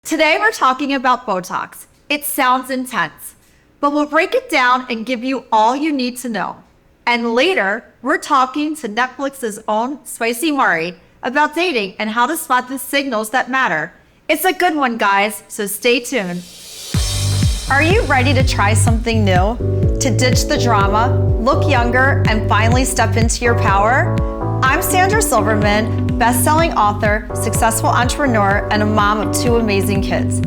Today we're talking about Botox. It sounds intense, but we'll break it down and give you all you need to know. And later, we're talking to Netflix's own Spicy Mari about dating and how to spot the signals that matter. It's a good one, guys, so stay tuned. Are you ready to try something new? To ditch the drama, look younger, and finally step into your power? I'm Sandra Silverman, best-selling author, successful entrepreneur, and a mom of 2 amazing kids.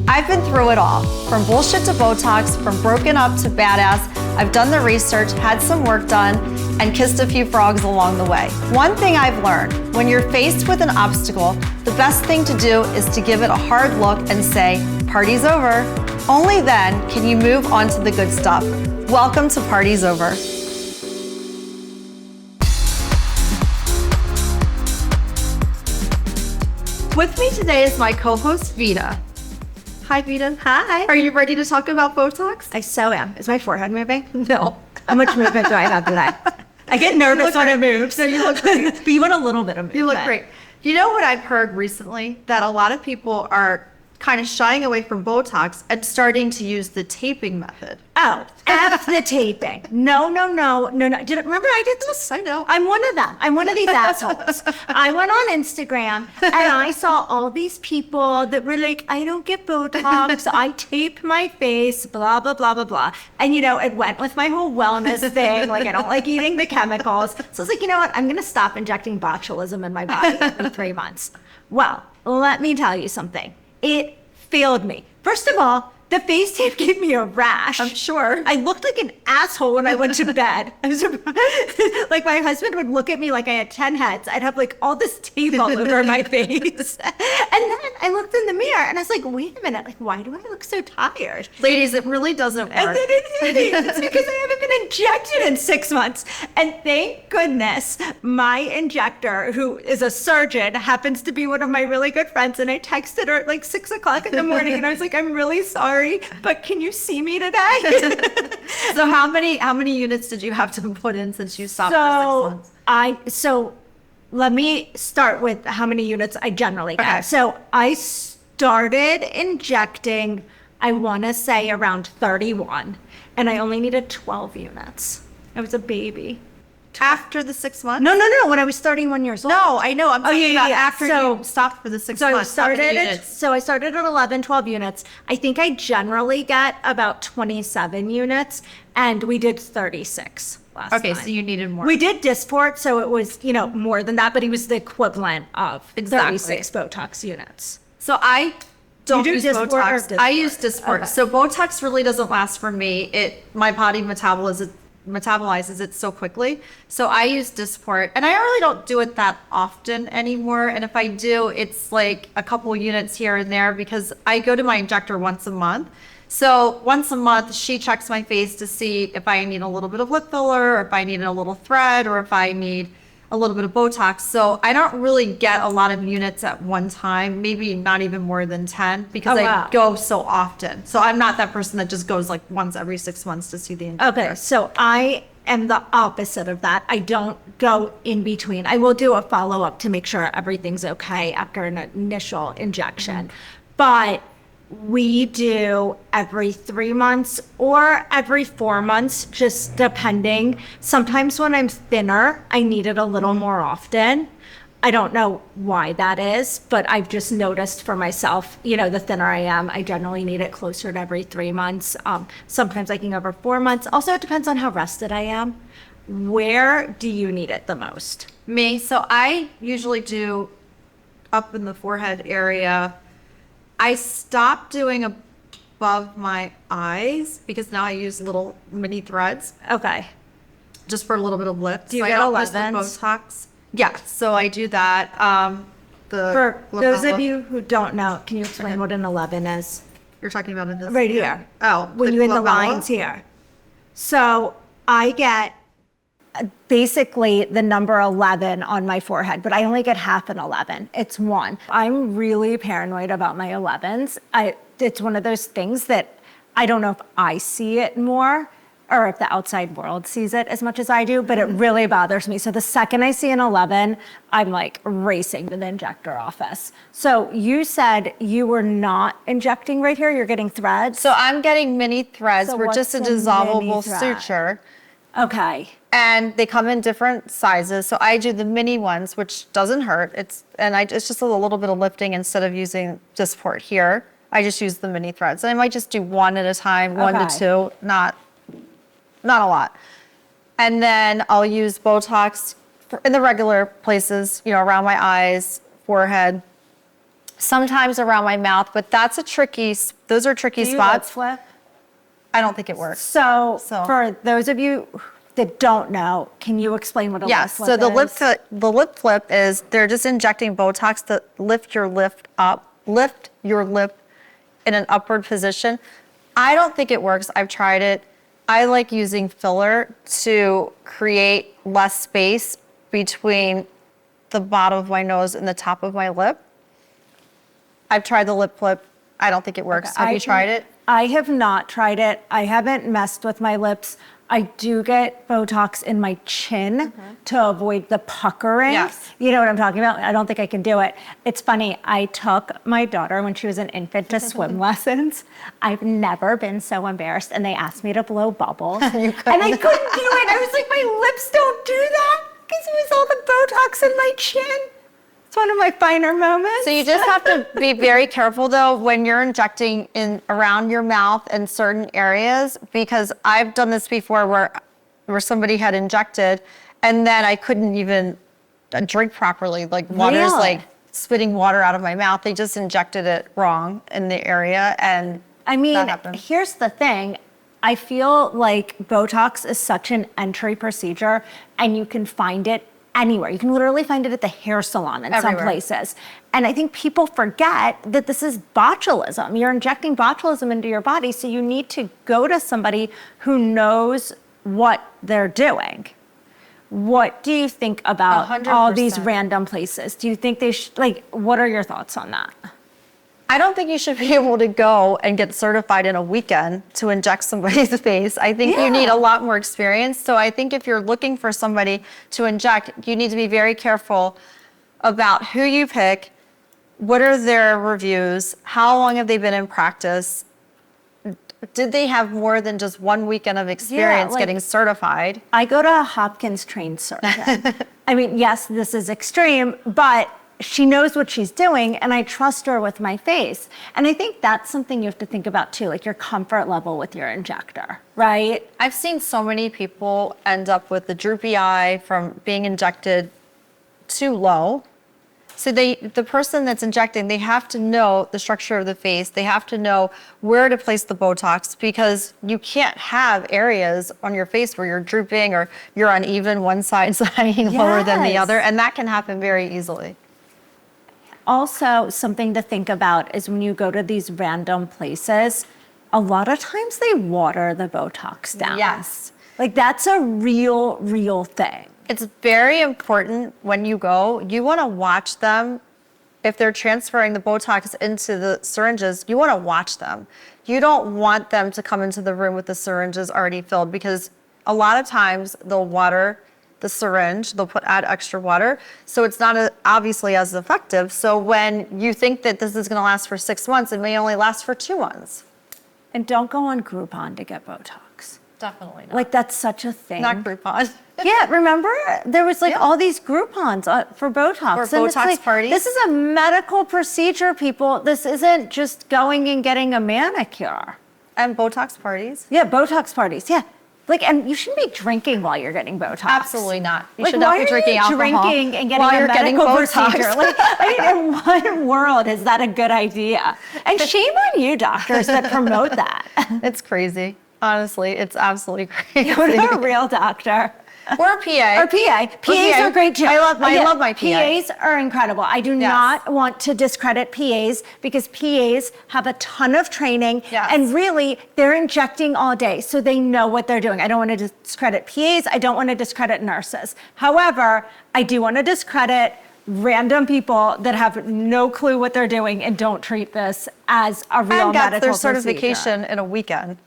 I've been through it all, from bullshit to Botox, from broken up to badass. I've done the research, had some work done, and kissed a few frogs along the way. One thing I've learned, when you're faced with an obstacle, the best thing to do is to give it a hard look and say, party's over. Only then can you move on to the good stuff. Welcome to Party's Over. With me today is my co-host, Veida. Hi, Veida. Hi. Are you ready to talk about Botox? I so am. Is my forehead moving? No. How much movement do I have today? I get nervous when it moves. So you look great. But you want a little bit of movement. You look great. You know what I've heard recently? That a lot of people are kind of shying away from Botox and starting to use the taping method. Oh, F the taping. No. Remember I did this? I know. I'm one of them. I'm one of these assholes. I went on Instagram and I saw all these people that were like, I don't get Botox. I tape my face, blah, blah, blah, blah, blah. And it went with my whole wellness thing. Like, I don't like eating the chemicals. So I was like, you know what? I'm going to stop injecting botulism in my body in 3 months. Well, let me tell you something. It failed me. First of all, the face tape gave me a rash. I'm sure. I looked like an asshole when I went to bed. I was like, my husband would look at me like I had 10 heads. I'd have like all this tape all over my face. And then I looked in the mirror and I was like, wait a minute, like, why do I look so tired? Ladies, it really doesn't work. And then it's because I haven't been injected in 6 months. And thank goodness my injector, who is a surgeon, happens to be one of my really good friends. And I texted her at like 6 o'clock in the morning and I was like, I'm really sorry, but can you see me today? So how many units did you have to put in since you stopped for 6 months? So let me start with how many units I generally get. Okay. So I started injecting, I want to say around 31, and I only needed 12 units. I was a baby. After the 6 months? No, when I was 31 years old. No, I know. I'm talking about yeah. after you stopped for the 6 months. I started at 11, 12 units. I think I generally get about 27 units, and we did 36 last time. Okay, so you needed more. We did Dysport, so it was, more than that, but it was the equivalent of 36 Botox units. So I don't You do use Dysport or Botox. Dysport? I use Dysport. Okay. So Botox really doesn't last for me. My body metabolizes it so quickly. So I use Dysport, and I really don't do it that often anymore. And if I do, it's like a couple units here and there because I go to my injector once a month. So once a month, she checks my face to see if I need a little bit of lip filler, or if I need a little thread, or if I need a little bit of Botox. So I don't really get a lot of units at one time, maybe not even more than 10, because I go so often. So I'm not that person that just goes like once every 6 months to see the injector. Okay, so I am the opposite of that. I don't go in between. I will do a follow-up to make sure everything's okay after an initial injection. But we do every 3 months or every 4 months, just depending. Sometimes when I'm thinner, I need it a little more often. I don't know why that is, but I've just noticed for myself, the thinner I am, I generally need it closer to every 3 months. Sometimes I can go over 4 months. Also, it depends on how rested I am. Where do you need it the most? Me, so I usually do up in the forehead area. I stopped doing above my eyes because now I use little mini threads. Okay. Just for a little bit of lift. Do you so get I don't use the 11s? Botox. Yeah, so I do that. For those of you who don't know, can you explain what an 11 is? You're talking about in this? Right here. Oh, When you're in the glabella? lines here. So I get basically the number 11 on my forehead, but I only get half an 11. It's 1. I'm really paranoid about my 11s. It's one of those things that I don't know if I see it more or if the outside world sees it as much as I do, but it really bothers me. So the second I see an 11, I'm like racing to the injector office. So you said you were not injecting right here, you're getting threads? So I'm getting mini threads. So We're just a what's a mini dissolvable thread? suture. Okay. And they come in different sizes. So I do the mini ones, which doesn't hurt. It's just a little bit of lifting instead of using this port here. I just use the mini threads. And I might just do one at a time, 1 to Okay. 2, not a lot. And then I'll use Botox in the regular places, around my eyes, forehead, sometimes around my mouth, but those are tricky Do you lip spots. flip? I don't think it works. So So- for those of you that don't know, can you explain what a lip Yes, flip so is? the lip flip is they're just injecting Botox to lift your lip in an upward position. I don't think it works. I've tried it. I like using filler to create less space between the bottom of my nose and the top of my lip. I've tried the lip flip. I don't think it works. Have you tried it? I have not tried it. I haven't messed with my lips. I do get Botox in my chin to avoid the puckering. Yes. You know what I'm talking about? I don't think I can do it. It's funny. I took my daughter when she was an infant to swim lessons. I've never been so embarrassed. And they asked me to blow bubbles. And I couldn't do it. I was like, my lips don't do that because it was all the Botox in my chin. It's one of my finer moments. So you just have to be very careful though when you're injecting in around your mouth in certain areas, because I've done this before where somebody had injected and then I couldn't even drink properly. Like water's Really? like spitting water out of my mouth. They just injected it wrong in the area and I mean, that happened. here's the thing. I feel like Botox is such an entry procedure and you can find it anywhere. You can literally find it at the hair salon in some Everywhere. places. And I think people forget that this is botulism. You're injecting botulism into your body, so you need to go to somebody who knows what they're doing. What do you think about 100%. all these random places? Do you think they should, what are your thoughts on that? I don't think you should be able to go and get certified in a weekend to inject somebody's face. I think you need a lot more experience. So I think if you're looking for somebody to inject, you need to be very careful about who you pick, what are their reviews, how long have they been in practice, did they have more than just 1 weekend of experience getting certified? I go to a Hopkins trained surgeon. I mean, yes, this is extreme, but she knows what she's doing and I trust her with my face. And I think that's something you have to think about too, like your comfort level with your injector, right? I've seen so many people end up with the droopy eye from being injected too low. So the person that's injecting, they have to know the structure of the face. They have to know where to place the Botox because you can't have areas on your face where you're drooping or you're uneven, one side's hanging lower than the Yes. other. And that can happen very easily. Also, something to think about is when you go to these random places, a lot of times they water the Botox down. Yes. Like that's a real thing. It's very important when you go, you want to watch them. If they're transferring the Botox into the syringes, you want to watch them. You don't want them to come into the room with the syringes already filled because a lot of times they'll water the syringe, they'll add extra water. So it's not obviously as effective. So when you think that this is going to last for 6 months, it may only last for 2 months. And don't go on Groupon to get Botox. Definitely not. Like that's such a thing. Not Groupon. Yeah, remember there was all these Groupons for Botox. For And it's Botox parties? This is a medical procedure, people. This isn't just going and getting a manicure. And Botox parties. Yeah, Botox parties. Yeah. And you shouldn't be drinking while you're getting Botox. Absolutely not. You Like, should not why be are drinking you alcohol drinking and getting while a you're getting medical Botox. procedure? In what world is that a good idea? And shame on you, doctors, that promote that. It's crazy. Honestly, it's absolutely crazy. Go to a real doctor. Or a PA. Or PA. PAs are great too. I love my PA. PAs are incredible. I do Yes. not want to discredit PAs because PAs have a ton of training Yes. and really they're injecting all day so they know what they're doing. I don't want to discredit PAs. I don't want to discredit nurses. However, I do want to discredit random people that have no clue what they're doing and don't treat this as a real And got medical their procedure. certification in a weekend.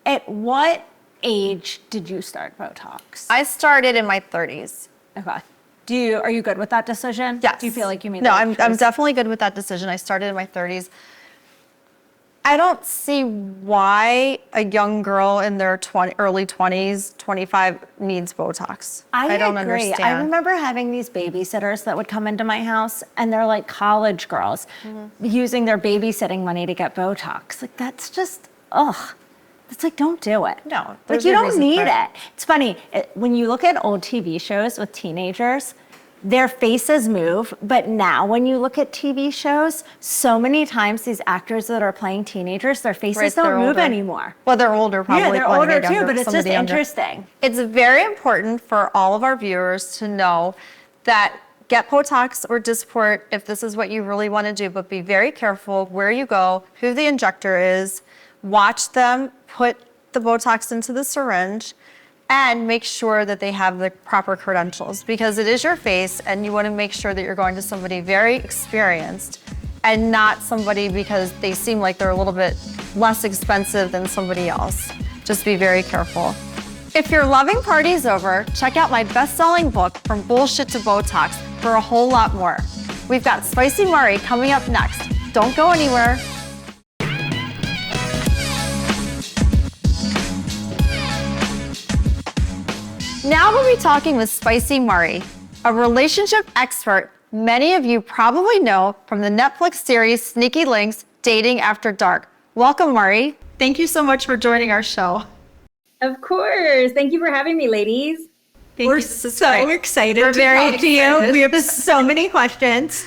At what age did you start Botox? I started in my 30s. Okay. Are you good with that decision? Yes. Do you feel like you made No, that I'm choice? definitely good with that decision. I started in my 30s. I don't see why a young girl in their early 20s, 25 needs Botox. I don't agree. understand. I remember having these babysitters that would come into my house and they're like college girls using their babysitting money to get Botox. Like that's just, it's like, don't do it. No, like there's you no don't reason need for it. It's funny, when you look at old TV shows with teenagers, their faces move, but now when you look at TV shows, so many times these actors that are playing teenagers, their faces don't move anymore. Well, they're older probably. Yeah, they're playing older it younger, too, but it's just younger. interesting. It's very important for all of our viewers to know that get Botox or Dysport if this is what you really want to do, but be very careful where you go, who the injector is, watch them put the Botox into the syringe, and make sure that they have the proper credentials because it is your face and you want to make sure that you're going to somebody very experienced and not somebody because they seem like they're a little bit less expensive than somebody else. Just be very careful. If your loving party's over, check out my best-selling book, From Bullshit to Botox, for a whole lot more. We've got Spicy Murray coming up next. Don't go anywhere. Now we'll be talking with Spicy Murray, a relationship expert many of you probably know from the Netflix series Sneaky Links, Dating After Dark. Welcome, Murray. Thank you so much for joining our show. Of course. Thank you for having me, ladies. We're so excited to talk to you. We have so many questions.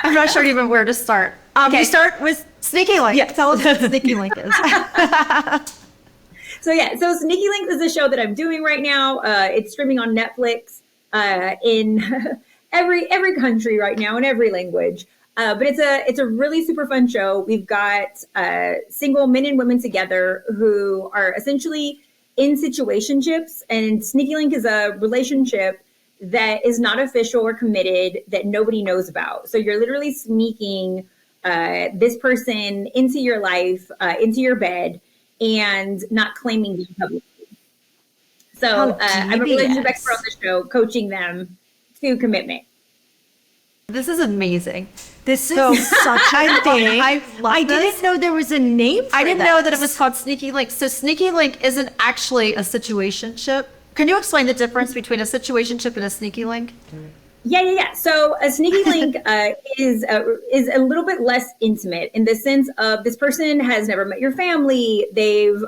I'm not sure even where to start. Okay, start with Sneaky Link. Yeah, tell us what Sneaky Link is. So Sneaky Links is a show that I'm doing right now. It's streaming on Netflix in every country right now in every language. But it's a really super fun show. We've got single men and women together who are essentially in situationships, and Sneaky Link is a relationship that is not official or committed that nobody knows about. So you're literally sneaking this person into your life, into your bed, and not claiming them publicly. So I'm a relationship expert on the show, coaching them to commitment. This is amazing. This is such a thing. I didn't know there was a name for I didn't know that it was called Sneaky Link. So Sneaky Link isn't actually a situationship. Can you explain the difference between a situationship and a Sneaky Link? Yeah. So a Sneaky Link is a little bit less intimate in the sense of this person has never met your family. They've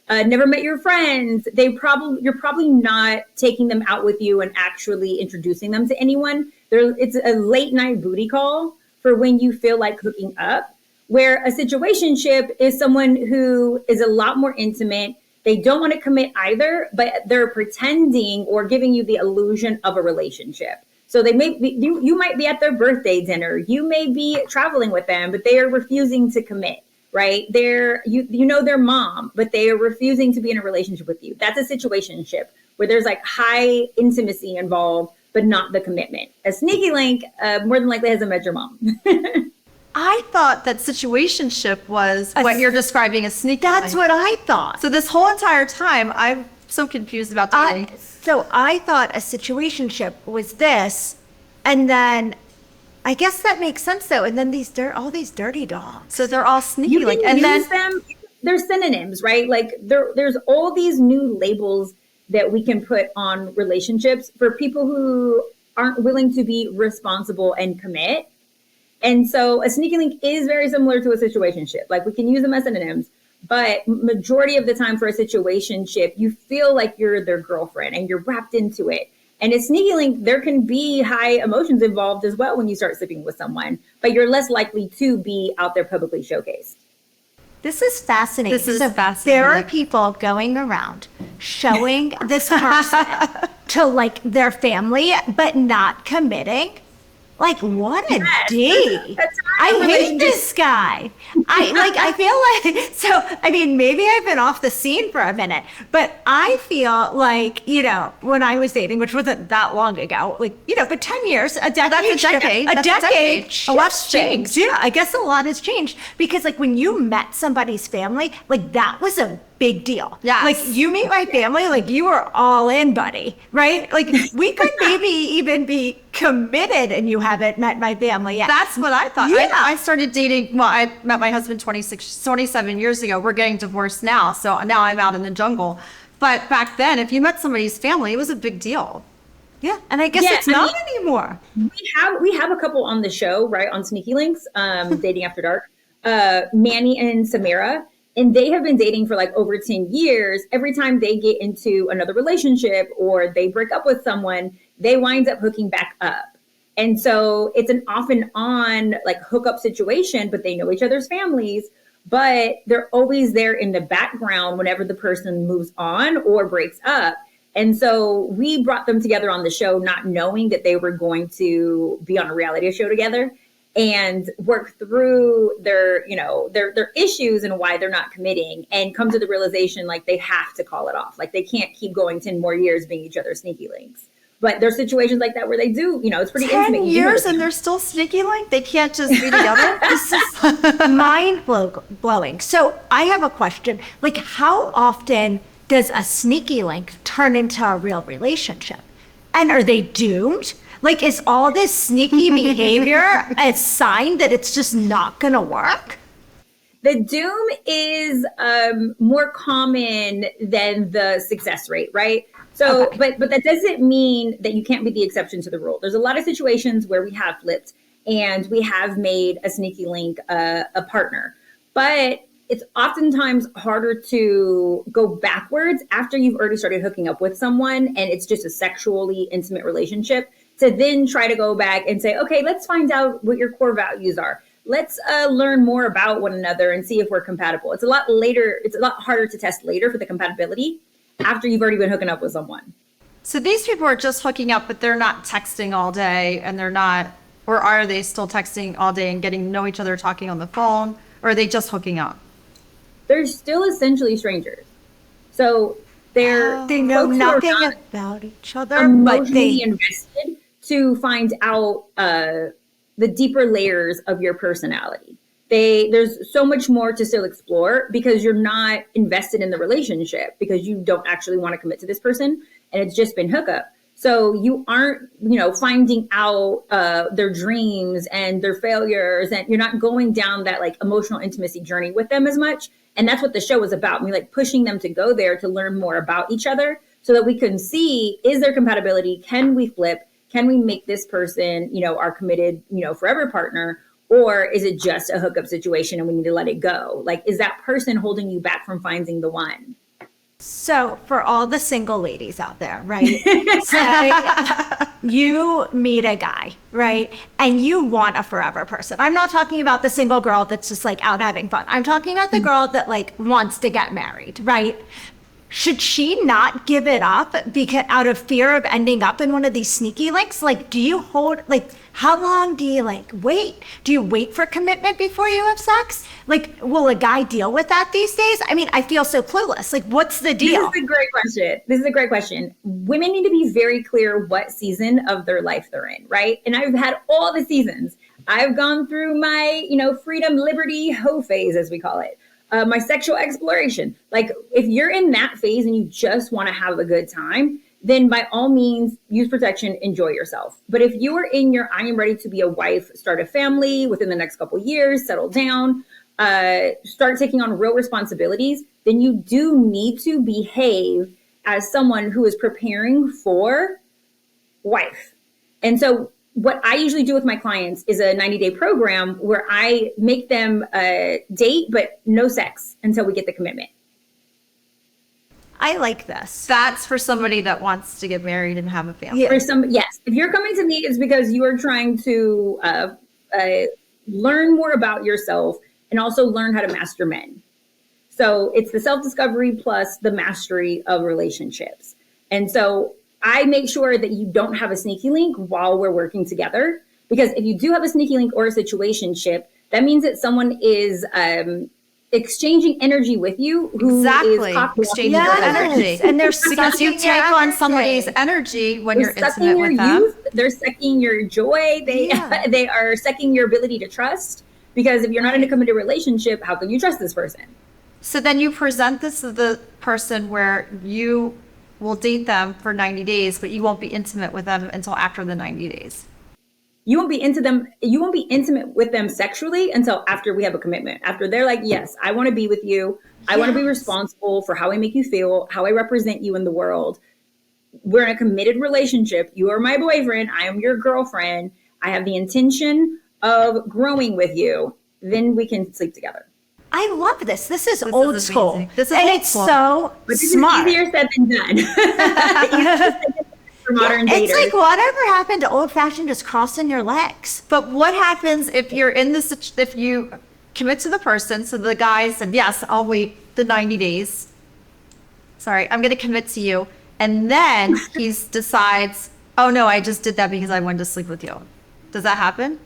never met your friends. You're probably not taking them out with you and actually introducing them to anyone. It's a late night booty call for when you feel like hooking up, where a situationship is someone who is a lot more intimate. They don't want to commit either, but they're pretending or giving you the illusion of a relationship. So they may be, you might be at their birthday dinner. You may be traveling with them, but they are refusing to commit, right? You know their mom, but they are refusing to be in a relationship with you. That's a situationship where there's like high intimacy involved, but not the commitment. A Sneaky Link more than likely hasn't met your mom. I thought that situationship was what you're describing as Sneaky Link. That's what I thought. So this whole entire time, I'm so confused about dating. So I thought a situationship was this, and then I guess that makes sense though. And then all these dirty dogs. So they're all Sneaky You Link. can And use then them. They're synonyms, right? Like there's all these new labels that we can put on relationships for people who aren't willing to be responsible and commit. And so a Sneaky Link is very similar to a situationship. Like we can use them as synonyms, but majority of the time for a situationship, you feel like you're their girlfriend and you're wrapped into it. And a Sneaky Link, there can be high emotions involved as well when you start sleeping with someone, but you're less likely to be out there publicly showcased. This is fascinating. This is fascinating. There are people going around showing this person to like their family, but not committing. Like, what a D. I hate this guy. I feel like, so, I mean, maybe I've been off the scene for a minute, but I feel like, when I was dating, which wasn't that long ago, but 10 years, a decade. That's a decade. A decade. A lot's changed. Yeah, I guess a lot has changed because when you met somebody's family, that was a big deal. Yes. Like you meet my family, like you are all in, buddy, right? Like we could maybe even be committed and you haven't met my family yet. That's what I thought. Yeah. I started dating, well, I met my husband 27 years ago. We're getting divorced now. So now I'm out in the jungle. But back then, if you met somebody's family, it was a big deal. Yeah. And I guess it's not anymore. We have a couple on the show, right? On Sneaky Links, Dating After Dark, Manny and Samira. And they have been dating for like over 10 years. Every time they get into another relationship or they break up with someone, they wind up hooking back up. And so it's an off and on like hookup situation, but they know each other's families, but they're always there in the background whenever the person moves on or breaks up. And so we brought them together on the show, not knowing that they were going to be on a reality show together and work through their, their issues and why they're not committing and come to the realization, like they have to call it off. Like they can't keep going 10 more years being each other's sneaky links. But there's situations like that where they do, it's pretty 10 intimate. years and they're still sneaky link? They can't just be together? This is mind blowing. So I have a question. Like how often does a sneaky link turn into a real relationship? And are they doomed? Like, is all this sneaky behavior a sign that it's just not going to work? The doom is more common than the success rate, right? So, Okay. but that doesn't mean that you can't be the exception to the rule. There's a lot of situations where we have flipped and we have made a sneaky link a partner, but it's oftentimes harder to go backwards after you've already started hooking up with someone and it's just a sexually intimate relationship to then try to go back and say, okay, let's find out what your core values are. Let's learn more about one another and see if we're compatible. It's a lot later. It's a lot harder to test later for the compatibility after you've already been hooking up with someone. So these people are just hooking up, but they're not texting all day and they're not, or are they still texting all day and getting to know each other, talking on the phone, or are they just hooking up? They're still essentially strangers. So They know folks who are nothing not about each other, but emotionally they invested to find out the deeper layers of your personality. There's so much more to still explore because you're not invested in the relationship because you don't actually want to commit to this person and it's just been hookup. So you aren't, finding out their dreams and their failures, and you're not going down that like emotional intimacy journey with them as much. And that's what the show is about. Me like pushing them to go there to learn more about each other so that we can see, is there compatibility? Can we flip? Can we make this person, our committed, forever partner? Or is it just a hookup situation and we need to let it go? Like, is that person holding you back from finding the one? So for all the single ladies out there, right? So you meet a guy, right? And you want a forever person. I'm not talking about the single girl that's just like out having fun. I'm talking about the girl that like wants to get married, right? Should she not give it up because out of fear of ending up in one of these sneaky links? Like, do you hold, like, how long do you like wait? Do you wait for commitment before you have sex? Like, will a guy deal with that these days? I mean, I feel so clueless. Like, what's the deal? This is a great question. Women need to be very clear what season of their life they're in, right? And I've had all the seasons. I've gone through my, freedom, liberty, hoe phase, as we call it. My sexual exploration. Like if you're in that phase and you just want to have a good time, then by all means, use protection, enjoy yourself. But if you are in your, I am ready to be a wife, start a family within the next couple of years, settle down, start taking on real responsibilities, then you do need to behave as someone who is preparing for wife. And so what I usually do with my clients is a 90-day program where I make them date, but no sex until we get the commitment. I like this. That's for somebody that wants to get married and have a family. Yes. If you're coming to me, it's because you are trying to learn more about yourself and also learn how to master men. So it's the self-discovery plus the mastery of relationships. And so I make sure that you don't have a sneaky link while we're working together, because if you do have a sneaky link or a situationship, that means that someone is exchanging energy with you. Who Exactly. Is Exchanging your energy. And they're Because you take on somebody's energy when you're intimate with them. They're sucking your joy. They are sucking your ability to trust. Because if you're not in a committed relationship, how can you trust this person? So then you present this to the person where you will date them for 90 days, but you won't be intimate with them until after the 90 days. You won't be intimate with them sexually until after we have a commitment. After they're like, yes, I want to be with you. I want to be responsible for how I make you feel, how I represent you in the world. We're in a committed relationship. You are my boyfriend. I am your girlfriend. I have the intention of growing with you. Then we can sleep together. I love this. This is old school. Amazing. This is and old it's school. so But this smart. is easier said than done. For modern daters. It's like whatever happened to old fashioned just crossing your legs. But what happens if you're in this, if you commit to the person, so the guy said, yes, I'll wait the 90 days. Sorry, I'm going to commit to you. And then he decides, oh no, I just did that because I wanted to sleep with you. Does that happen?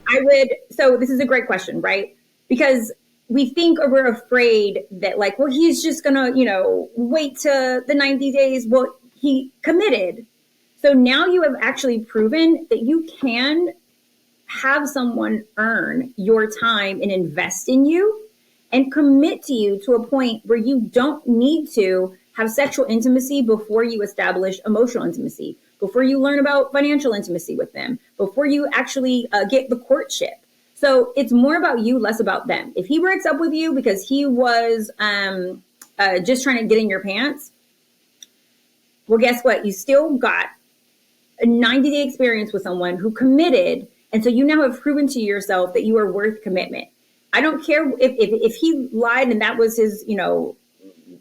So this is a great question, right? Because we think, or we're afraid that like, well, he's just gonna, wait to the 90 days. Well, he committed. So now you have actually proven that you can have someone earn your time and invest in you and commit to you to a point where you don't need to have sexual intimacy before you establish emotional intimacy, before you learn about financial intimacy with them, before you actually get the courtship. So it's more about you, less about them. If he breaks up with you because he was just trying to get in your pants, well, guess what? You still got a 90-day experience with someone who committed. And so you now have proven to yourself that you are worth commitment. I don't care if he lied and that was his,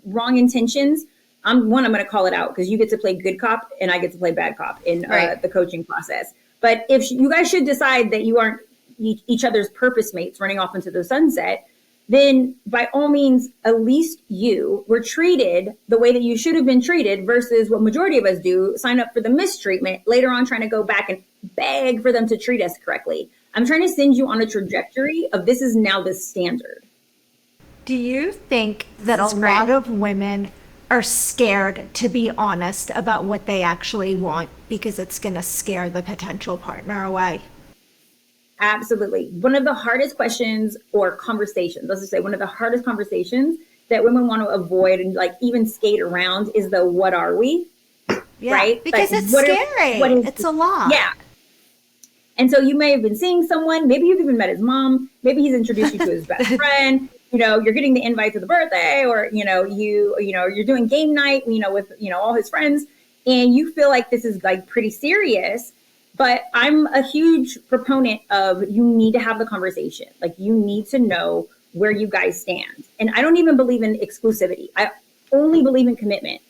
wrong intentions. I'm going to call it out because you get to play good cop and I get to play bad cop in the coaching process. But if you guys should decide that you aren't each other's purpose mates running off into the sunset, then by all means, at least you were treated the way that you should have been treated versus what majority of us do, sign up for the mistreatment, later on trying to go back and beg for them to treat us correctly. I'm trying to send you on a trajectory of this is now the standard. Do you think that a lot of women are scared to be honest about what they actually want because it's going to scare the potential partner away? Absolutely. One of the hardest questions or conversations, let's just say one of the hardest conversations that women want to avoid and like even skate around is the what are we? Yeah, right? Because like, it's scary. It's a lot. Yeah. And so you may have been seeing someone, maybe you've even met his mom, maybe he's introduced you to his best friend, you're getting the invite to the birthday or, you're doing game night, with, all his friends and you feel like this is like pretty serious. But I'm a huge proponent of you need to have the conversation. Like you need to know where you guys stand. And I don't even believe in exclusivity. I only believe in commitment.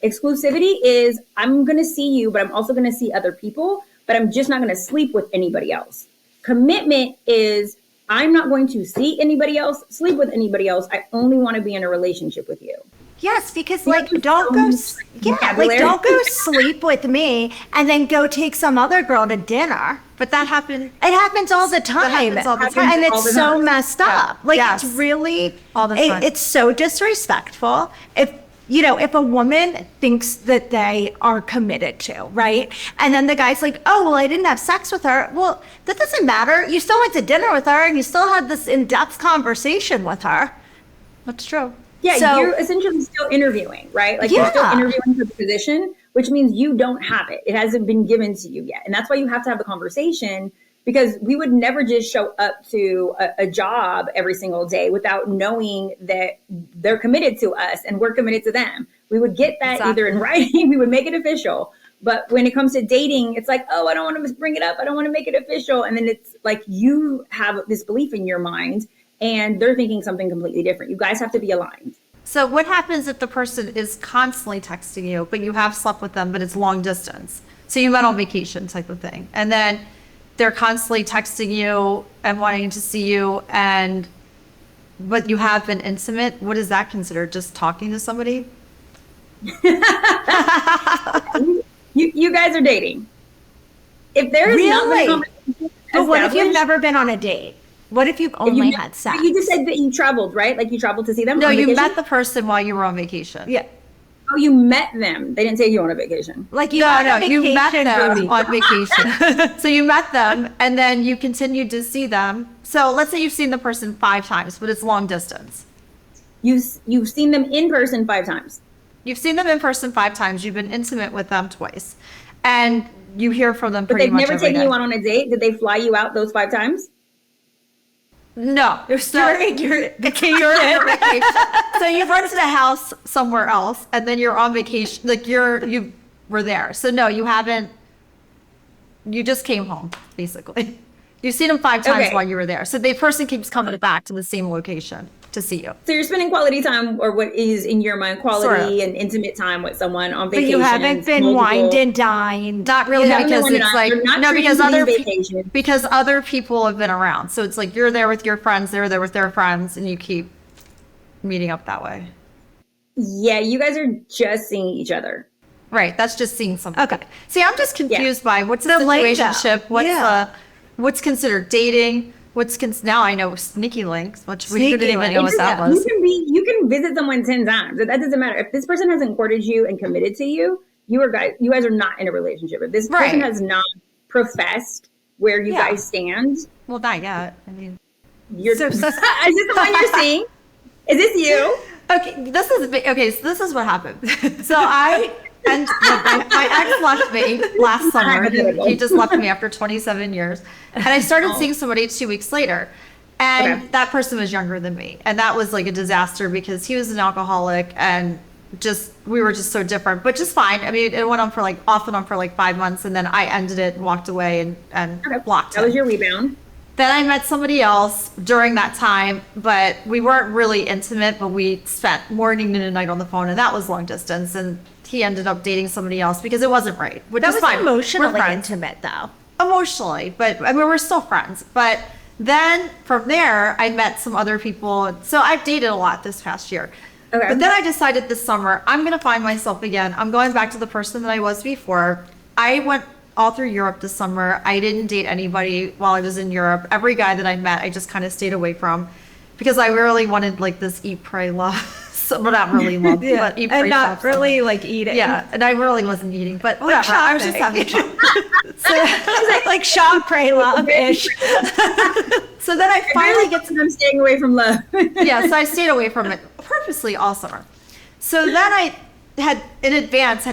Exclusivity is I'm going to see you, but I'm also going to see other people, but I'm just not going to sleep with anybody else. Commitment is I'm not going to see anybody else, sleep with anybody else. I only want to be in a relationship with you. Yes, because don't go sleep with me and then go take some other girl to dinner. But that happens. It happens all the time. And it's so messed up. It's really all the time. It's so disrespectful. If a woman thinks that they are committed to, right? And then the guy's like, oh, well, I didn't have sex with her. Well, that doesn't matter. You still went to dinner with her and you still had this in-depth conversation with her. That's true. Yeah, so, you're essentially still interviewing, right? Like you're still interviewing for the position, which means you don't have it. It hasn't been given to you yet. And that's why you have to have the conversation because we would never just show up to a job every single day without knowing that they're committed to us and we're committed to them. We would get that either in writing, we would make it official. But when it comes to dating, it's like, oh, I don't want to bring it up. I don't want to make it official. And then it's like you have this belief in your mind and they're thinking something completely different. You guys have to be aligned. So what happens if the person is constantly texting you, but you have slept with them, but it's long distance? So you met on vacation type of thing. And then they're constantly texting you and wanting to see you, but you have been intimate. What is that considered? Just talking to somebody? You guys are dating. If there is not a conversation, but what if you've never been on a date? What if you've only had sex? You just said that you traveled, right? Like you traveled to see them? No, you met the person while you were on vacation. Yeah. Oh, you met them. They didn't take you on a vacation. Like you met them on vacation. So you met them and then you continued to see them. So let's say you've seen the person 5 times, but it's long distance. You've seen them in person 5 times. You've seen them in person 5 times. You've been intimate with them twice. And you hear from them But pretty they've much never every taken day. you out on a date? Did they fly you out those 5 times? No. You're on vacation. So you've rented a house somewhere else, and then you're on vacation. Like you were there. So no, you haven't. You just came home, basically. You've seen them 5 times Okay. while you were there. So the person keeps coming back to the same location to see you. So you're spending quality time, or what is in your mind quality Sort of. and intimate time with someone on But vacation. you haven't been multiple- wined and dined. Not really, You haven't because been it's on- like you're not no, because treating other these pe- vacations. because other people have been around. So it's like you're there with your friends, they're there with their friends, and you keep meeting up that way. Yeah, you guys are just seeing each other. Right. That's just seeing something. Okay. See, I'm just confused by what's a The link, though. situationship, Yeah. what's considered dating, now I know sneaky links, which we Sneaky didn't even know what links, that yeah. was. You can visit someone 10 times. That doesn't matter. If this person hasn't courted you and committed to you, you guys are not in a relationship. If this person Right. has not professed where you Yeah. guys stand, Well, not yet. I mean, you're So- is this the one you're seeing? Is this you? okay, so this is what happened. So my ex left me last summer. He just left me after 27 years. And I started seeing somebody 2 weeks later. And Okay. that person was younger than me. And that was like a disaster because he was an alcoholic and we were just so different, but just fine. I mean, it went on for off and on for 5 months. And then I ended it and walked away and blocked That him. was your rebound. Then I met somebody else during that time, but we weren't really intimate, but we spent morning and night on the phone, and that was long distance. And he ended up dating somebody else because it wasn't right, which That is was fine. We're emotionally friends. intimate, though. Emotionally, but I mean, we're still friends. But then from there, I met some other people. So I've dated a lot this past year. Okay. But then I decided this summer, I'm going to find myself again. I'm going back to the person that I was before. I went all through Europe this summer. I didn't date anybody while I was in Europe. Every guy that I met, I just kind of stayed away from because I really wanted this eat, pray, love. So, but not really love, but eat, pray, And not love. really eating. Yeah, and I really wasn't eating, but whatever. I was just having shopping. fun. So, like shop, pray, love-ish. so then I finally get to I'm staying away from love. yeah, so I stayed away from it purposely all summer. So then I had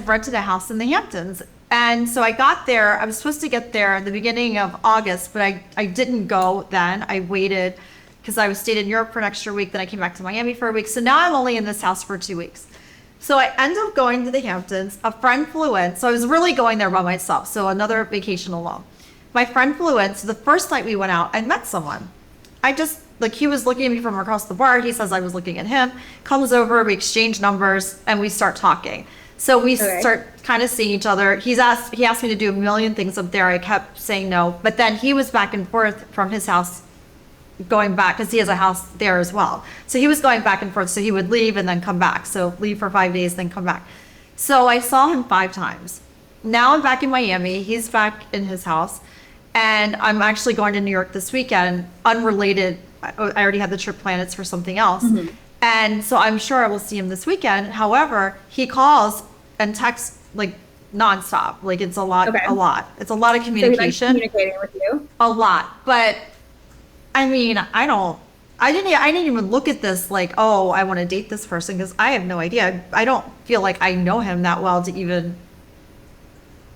rented a house in the Hamptons. And so I got there. I was supposed to get there in the beginning of August, but I didn't go then. I waited because I was stayed in Europe for an extra week. Then I came back to Miami for a week. So now I'm only in this house for 2 weeks. So I ended up going to the Hamptons. A friend flew in. So I was really going there by myself. So another vacation alone. My friend flew in. So the first night we went out, I met someone. He was looking at me from across the bar. He says I was looking at him. Comes over, we exchange numbers, and we start talking. So we start kind of seeing each other. He asked me to do a million things up there. I kept saying no. But then he was back and forth from his house, going back, because he has a house there as well. So he was going back and forth. So he would leave and then come back. So leave for 5 days, then come back. So I saw him 5 times. Now I'm back in Miami. He's back in his house. And I'm actually going to New York this weekend, unrelated. I already had the trip planned. It's for something else. Mm-hmm. And so I'm sure I will see him this weekend. However, he calls and texts nonstop. It's a lot, Okay. a lot. It's a lot of So he communication. likes communicating with you. A lot. But I mean, I didn't even look at this oh, I want to date this person because I have no idea. I don't feel like I know him that well to even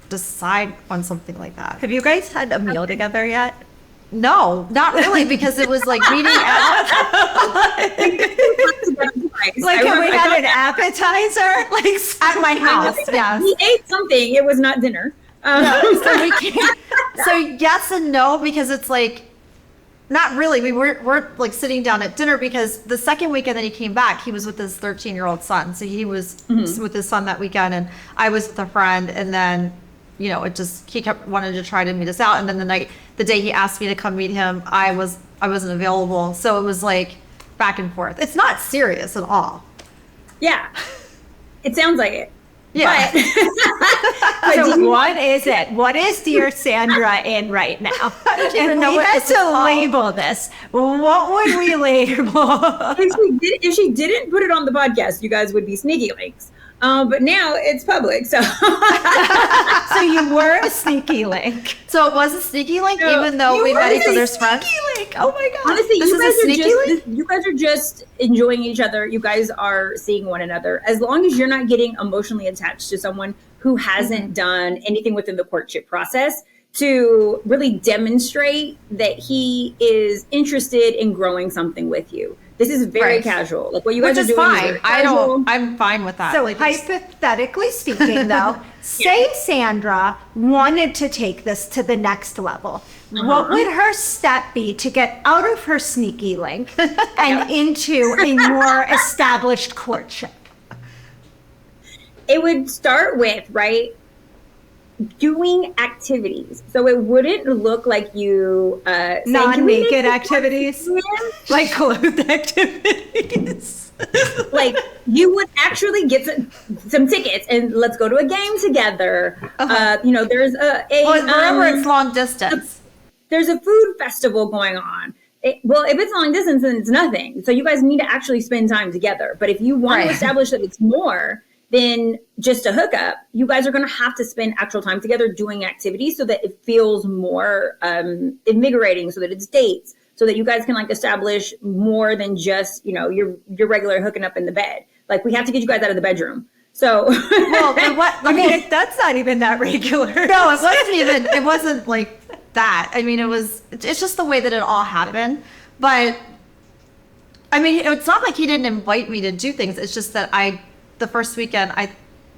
decide on something like that. Have you guys had a meal together yet? No, not really, because it was meeting out. Have we had an appetizer? At my house, yes. He ate something. It was not dinner. So we can't. So yes and no, because it's not really. We weren't sitting down at dinner because the second weekend that he came back, he was with his 13-year-old son. So he was with his son that weekend, and I was with a friend, and then he kept wanting to try to meet us out, and then the day he asked me to come meet him, I wasn't available. So it was back and forth. It's not serious at all. Yeah. It sounds like it. Yeah. So what is it? What is dear Sandra in right now? even And know we what had this is to called. label this. What would we label? If she didn't put it on the podcast, you guys would be sneaky links. But now it's public. So So you were a sneaky link. So it was a sneaky link, No, even though You we were met each a other's friends. sneaky link. Oh my God. honestly, This you is a guys are sneaky just you guys are just enjoying each other. You guys are seeing one another. As long as you're not getting emotionally attached to someone who hasn't done anything within the courtship process to really demonstrate that he is interested in growing something with you. This is very Right. casual. Like what you Which guys are is doing fine. very casual. I'm fine with that. So Like, it's- hypothetically speaking, though, say Sandra wanted to take this to the next level. What would her step be to get out of her sneaky link and into a more established courtship? It would start with, right, doing activities. So it wouldn't look like you saying, "Can we make Non-naked this activities, work?" like clothed activities. Like you would actually get some tickets and let's go to a game together. You know, there's remember, it's long distance. there's a food festival going on. Well, if it's long distance, then it's nothing. So you guys need to actually spend time together. But if you want Right. to establish that it's more than just a hookup, you guys are going to have to spend actual time together doing activities so that it feels more invigorating, so that it's dates, so that you guys can like establish more than just, you know, your regular hooking up in the bed. Like we have to get you guys out of the bedroom. So Well, but what? I mean, that's not even that regular. No, it wasn't even. It wasn't like that. I mean, it's just the way that it all happened. But I mean, it's not like he didn't invite me to do things. It's just that the first weekend, I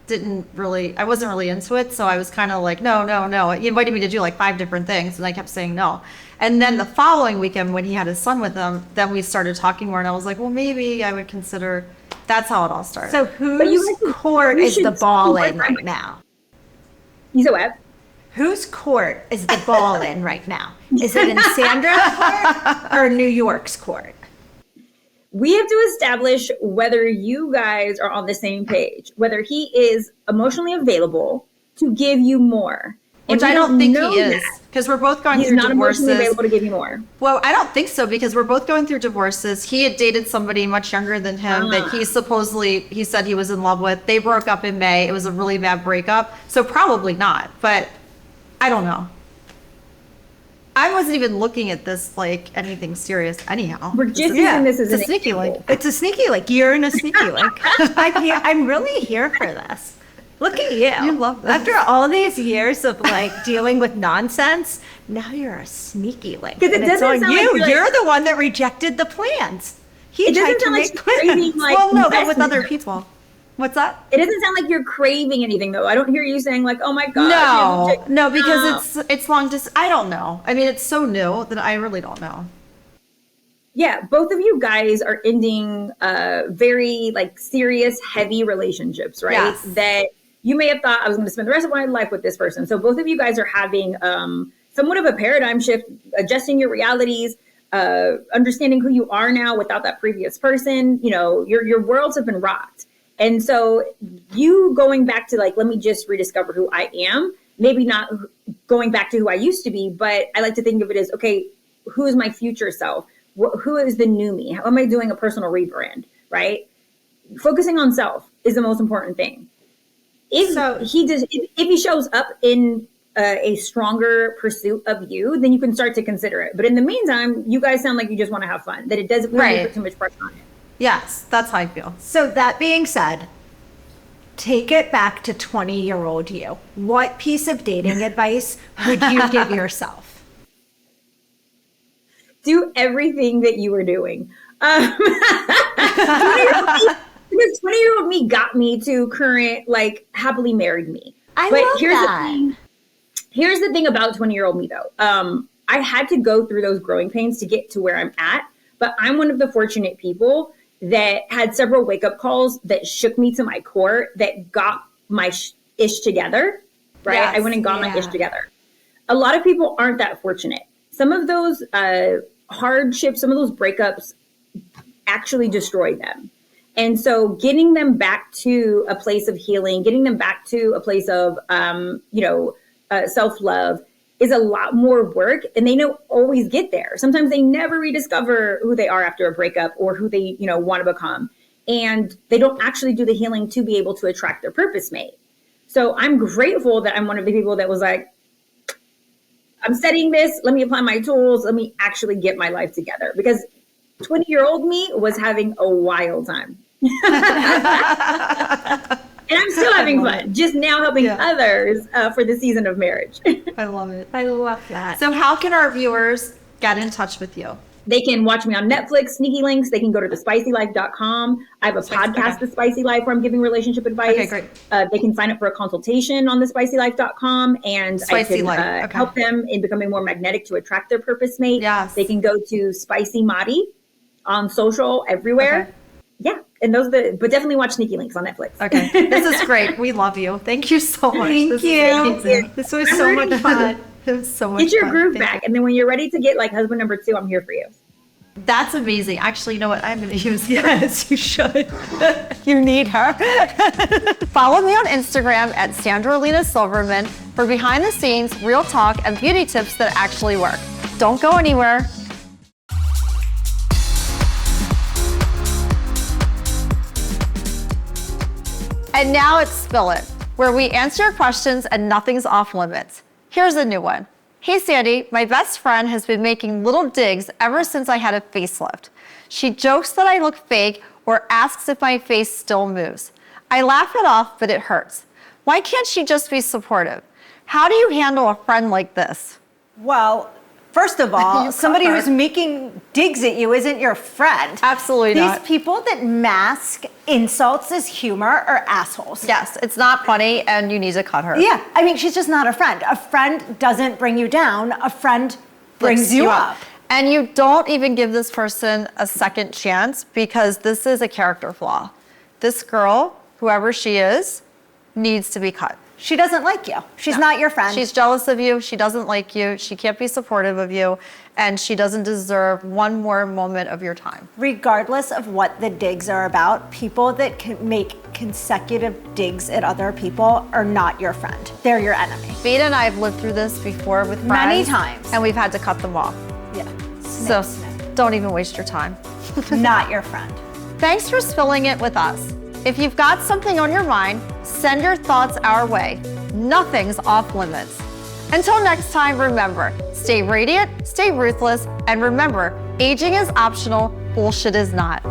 wasn't really into it. So I was kind of like, no. He invited me to do like 5 different things, and I kept saying no. And then the following weekend, when he had his son with him, then we started talking more, and I was like, well, maybe I would consider. That's how it all started. So whose court is the ball in right now? you said what? Whose court is the ball in right now? Is it in Sandra's court or New York's court? We have to establish whether you guys are on the same page, whether he is emotionally available to give you more. Which And I we don't think know he is, that. because we're both going He's through not emotionally divorces. available to give you more. Well, I don't think so, because we're both going through divorces. He had dated somebody much younger than him that he said he was in love with. They broke up in May. It was a really bad breakup. So probably not, but I don't know. I wasn't even looking at this like anything serious anyhow. We're just Yeah, using this as it's a an sneaky example. link. It's a sneaky link. You're in a sneaky link. I'm really here for this. Look at you. You love this. After all these years of like dealing with nonsense, now you're a sneaky link. 'Cause it And it's doesn't on sound like you. you're like- You're the one that rejected the plans. He It tried doesn't to sound like make she's plans. craving like Well, no, but with investment. other people. What's that? It doesn't sound like you're craving anything though. I don't hear you saying like, "Oh my god." No, because it's long distance. I don't know. I mean, it's so new that I really don't know. Yeah, both of you guys are ending very like serious, heavy relationships, right? Yes. That you may have thought I was going to spend the rest of my life with this person. So both of you guys are having somewhat of a paradigm shift, adjusting your realities, understanding who you are now without that previous person. You know, your worlds have been rocked. And so you going back to like, let me just rediscover who I am, maybe not going back to who I used to be, but I like to think of it as, okay, who is my future self? Who is the new me? How am I doing a personal rebrand, right? Focusing on self is the most important thing. If he shows up in a stronger pursuit of you, then you can start to consider it. But in the meantime, you guys sound like you just want to have fun, that it doesn't really Right. put too much pressure on it. Yes, that's how I feel. So that being said, take it back to 20-year-old you. What piece of dating advice would you give yourself? Do everything that you were doing. 20-year-old me got me to current, like, happily married me. I But love here's that. the thing. Here's the thing about 20-year-old me, though. I had to go through those growing pains to get to where I'm at. But I'm one of the fortunate people that had several wake-up calls that shook me to my core, that got my ish together, right? Yes, I went and got my yeah. ish together. A lot of people aren't that fortunate. Some of those hardships, some of those breakups actually destroy them. And so getting them back to a place of healing, getting them back to a place of, self-love is a lot more work, and they don't always get there. Sometimes they never rediscover who they are after a breakup or who they, want to become. and they don't actually do the healing to be able to attract their purpose mate. So I'm grateful that I'm one of the people that was like, I'm studying this. Let me apply my tools. Let me actually get my life together, because 20-year-old me was having a wild time. And I'm still having fun, just now helping others for the season of marriage. I love it. I love that. So how can our viewers get in touch with you? They can watch me on Netflix, Sneaky Links. They can go to thespicylife.com. I have a podcast, The Spicy Life, where I'm giving relationship advice. Okay, great. They can sign up for a consultation on thespicylife.com, and Spicy I can Life. Okay. help them in becoming more magnetic to attract their purpose mate. Yes. They can go to Spicy Madi on social everywhere. Okay. Yeah. And those are but definitely watch Sneaky Links on Netflix. Okay. This is great. We love you. Thank you so much. Thank you. This was so much fun. It was so much Get your fun. groove Thank back. And then when you're ready to get like husband number 2, I'm here for you. That's amazing. Actually, you know what? I'm going to use Yes, you should. You need her. Follow me on Instagram at Sandra Silverman for behind the scenes, real talk, and beauty tips that actually work. Don't go anywhere. And now it's Spill It, where we answer your questions and nothing's off limits. Here's a new one. Hey Sandy, my best friend has been making little digs ever since I had a facelift. She jokes that I look fake or asks if my face still moves. I laugh it off, but it hurts. Why can't she just be supportive? How do you handle a friend like this? Well, first of all, You somebody caught who's her. making digs at you isn't your friend. Absolutely These not. people that mask insults as humor are assholes. Yes, it's not funny and you need to cut her. Yeah, I mean, she's just not a friend. A friend doesn't bring you down. A friend brings Lifts you up. And you don't even give this person a second chance, because this is a character flaw. This girl, whoever she is, needs to be cut. She doesn't like you. She's not your friend. She's jealous of you. She doesn't like you. She can't be supportive of you. And she doesn't deserve one more moment of your time. Regardless of what the digs are about, people that can make consecutive digs at other people are not your friend. They're your enemy. Veida and I have lived through this before with friends. Many times. And we've had to cut them off. Yeah. So don't even waste your time. Not your friend. Thanks for spilling it with us. If you've got something on your mind, send your thoughts our way. Nothing's off limits. Until next time, remember, stay radiant, stay ruthless, and remember, aging is optional, bullshit is not.